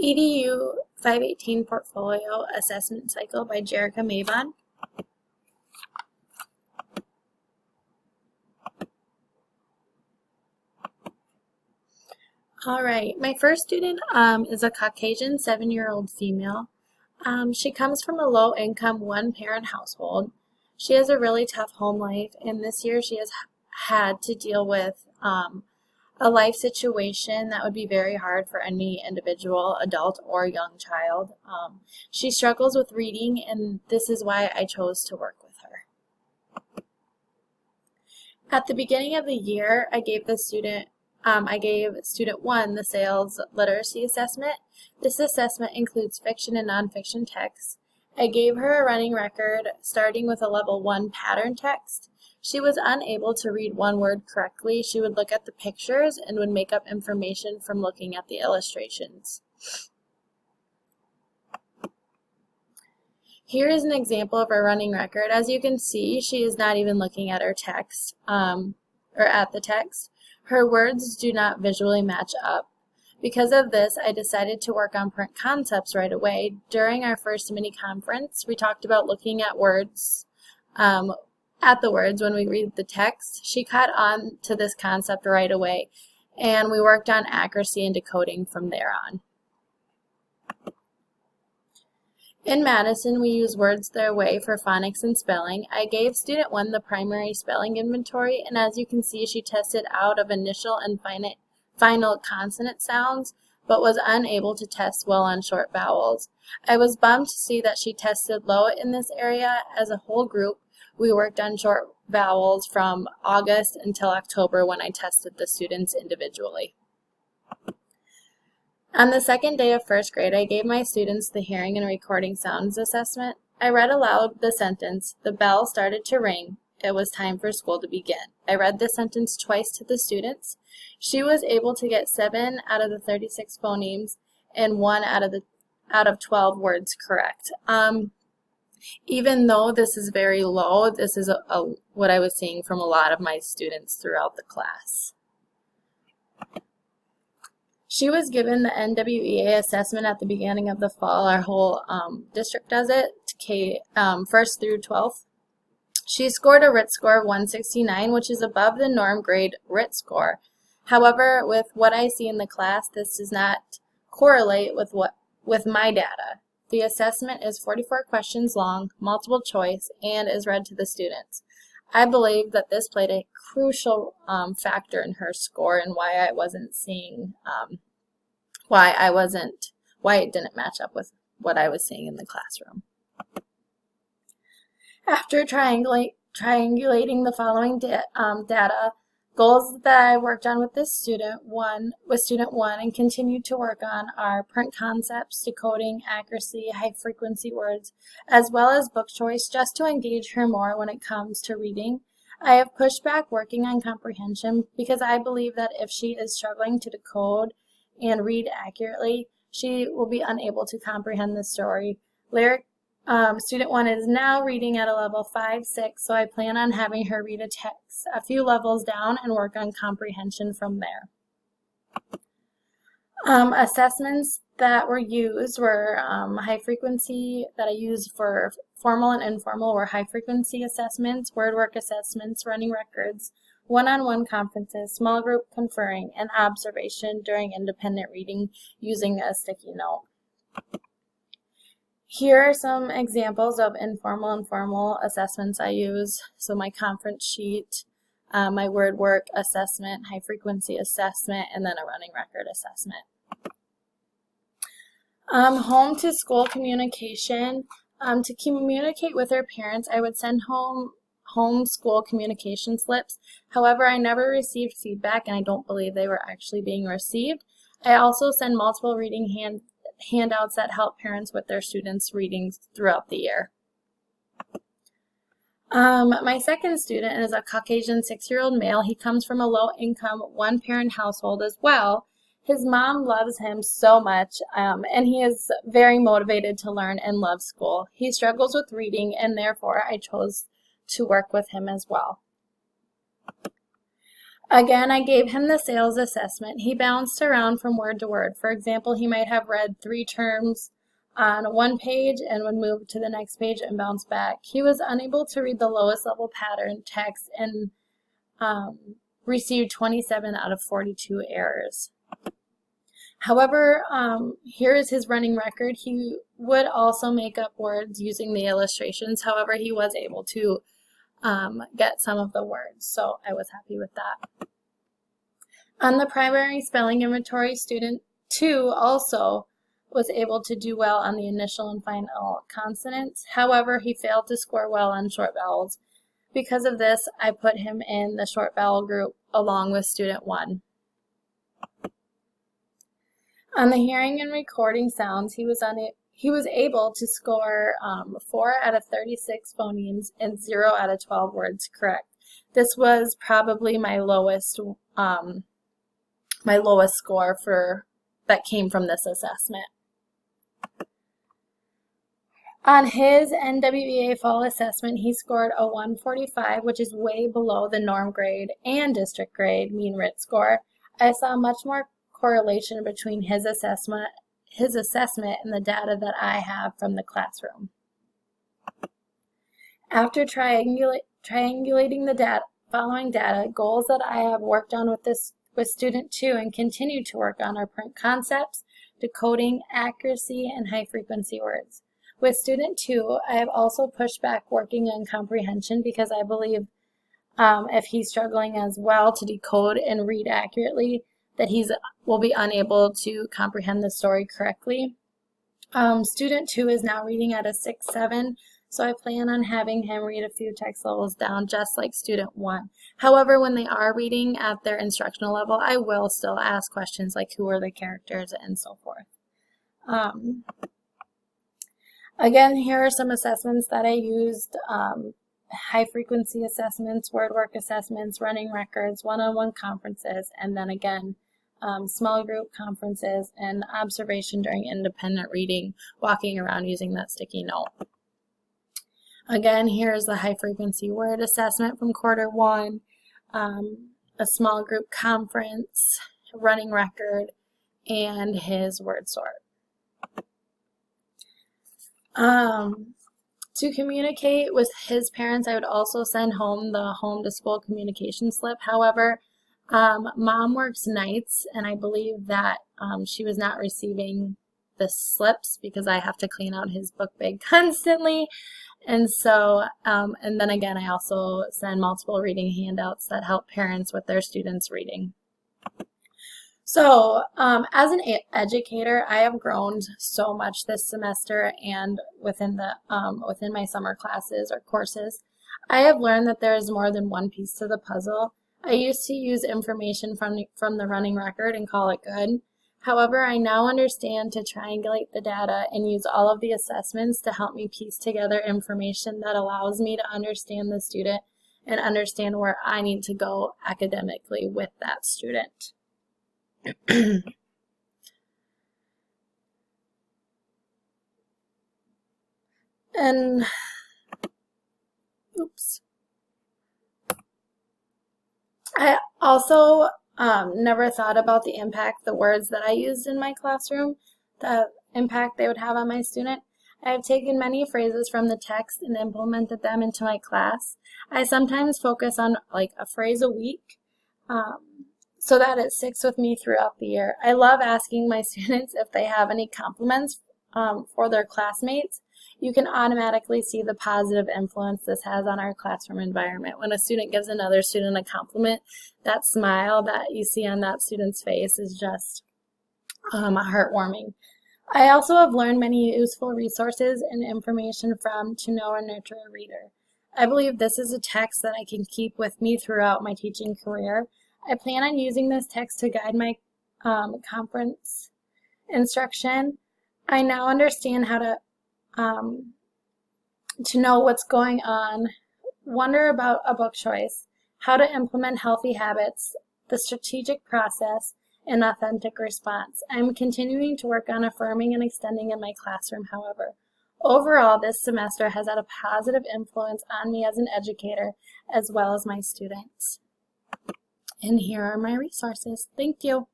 EDU 518 Portfolio Assessment Cycle by Jerica Mavon. All right, my first student is a Caucasian 7-year-old female. She comes from a low-income, one-parent household. She has a really tough home life, and this year she has had to deal with a life situation that would be very hard for any individual, adult, or young child. She struggles with reading, and this is why I chose to work with her. At the beginning of the year, I gave student 1 the sales literacy assessment. This assessment includes fiction and nonfiction texts. I gave her a running record starting with a level 1 pattern text. She was unable to read one word correctly. She would look at the pictures and would make up information from looking at the illustrations. Here is an example of her running record. As you can see, she is not even looking at her text, or at the text. Her words do not visually match up. Because of this, I decided to work on print concepts right away. During our first mini conference, we talked about looking at words, at the words when we read the text. She caught on to this concept right away, and we worked on accuracy and decoding from there on. In Madison, we use Words Their Way for phonics and spelling. I gave student 1 the primary spelling inventory, and as you can see, she tested out of initial and final consonant sounds, but was unable to test well on short vowels. I was bummed to see that she tested low in this area. As a whole group, we worked on short vowels from August until October when I tested the students individually. On the second day of first grade, I gave my students the hearing and recording sounds assessment. I read aloud the sentence, "The bell started to ring. It was time for school to begin." I read the sentence twice to the students. She was able to get 7 out of the 36 phonemes and 1 out of 12 words correct. Even though this is very low, this is what I was seeing from a lot of my students throughout the class. She was given the NWEA assessment at the beginning of the fall. Our whole district does it, first through 12th. She scored a RIT score of 169, which is above the norm grade RIT score. However, with what I see in the class, this does not correlate with my data. The assessment is 44 questions long, multiple choice, and is read to the students. I believe that this played a crucial factor in her score and why I wasn't seeing, why it didn't match up with what I was seeing in the classroom. After triangulating the following data, goals that I worked on with student one, and continued to work on are print concepts, decoding, accuracy, high frequency words, as well as book choice, just to engage her more when it comes to reading. I have pushed back working on comprehension because I believe that if she is struggling to decode and read accurately, she will be unable to comprehend the story. Student 1 is now reading at a level 5-6, so I plan on having her read a text a few levels down and work on comprehension from there. Assessments that were used were high frequency, that I used for formal and informal were high frequency assessments, word work assessments, running records, one-on-one conferences, small group conferring, and observation during independent reading using a sticky note. Here are some examples of informal and formal assessments I use. So my conference sheet, my word work assessment, high frequency assessment, and then a running record assessment. Home to school communication. To communicate with her parents, I would send home school communication slips. However, I never received feedback, and I don't believe they were actually being received. I also send multiple reading handouts that help parents with their students' readings throughout the year. My second student is a Caucasian 6-year-old male. He comes from a low-income, one-parent household as well. His mom loves him so much, and he is very motivated to learn and love school. He struggles with reading, and therefore I chose to work with him as well. Again, I gave him the sales assessment. He bounced around from word to word. For example, he might have read 3 terms on one page and would move to the next page and bounce back. He was unable to read the lowest level pattern text and received 27 out of 42 errors. However, here is his running record. He would also make up words using the illustrations. However, he was able to get some of the words, so I was happy with that. On the primary spelling inventory, student 2 also was able to do well on the initial and final consonants. However, he failed to score well on short vowels. Because of this, I put him in the short vowel group along with student 1. On the hearing and recording sounds, he was able to score 4 out of 36 phonemes and 0 out of 12 words correct. This was probably my lowest score that came from this assessment. On his NWEA fall assessment, he scored a 145, which is way below the norm grade and district grade mean RIT score. I saw much more correlation between his assessment and the data that I have from the classroom. After triangulating the following data, goals that I have worked on with student 2 and continue to work on are print concepts, decoding, accuracy, and high frequency words. With student 2, I have also pushed back working on comprehension because I believe if he's struggling as well to decode and read accurately, that he will be unable to comprehend the story correctly. Student 2 is now reading at a 6-7, so I plan on having him read a few text levels down just like student 1. However, when they are reading at their instructional level, I will still ask questions like who are the characters and so forth. Again, here are some assessments that I used. High frequency assessments, word work assessments, running records, one-on-one conferences, and then again, small group conferences and observation during independent reading, walking around using that sticky note. Again, here's the high frequency word assessment from quarter 1, a small group conference, running record, and his word sort. To communicate with his parents, I would also send home the home to school communication slip. However, mom works nights, and I believe that she was not receiving the slips because I have to clean out his book bag constantly. And so, and then again, I also send multiple reading handouts that help parents with their students' reading. So, as an educator, I have grown so much this semester and within my summer classes or courses. I have learned that there is more than one piece to the puzzle. I used to use information from the running record and call it good. However, I now understand to triangulate the data and use all of the assessments to help me piece together information that allows me to understand the student and understand where I need to go academically with that student. And, oops. I also never thought about the impact the words that I used in my classroom, the impact they would have on my student. I have taken many phrases from the text and implemented them into my class. I sometimes focus on like a phrase a week so that it sticks with me throughout the year. I love asking my students if they have any compliments for their classmates. You can automatically see the positive influence this has on our classroom environment. When a student gives another student a compliment, that smile that you see on that student's face is just heartwarming. I also have learned many useful resources and information from To Know and Nurture a Reader. I believe this is a text that I can keep with me throughout my teaching career. I plan on using this text to guide my conference instruction. I now understand how to know what's going on, wonder about a book choice, how to implement healthy habits, the strategic process, and authentic response. I'm continuing to work on affirming and extending in my classroom, however. Overall, this semester has had a positive influence on me as an educator as well as my students. And here are my resources. Thank you.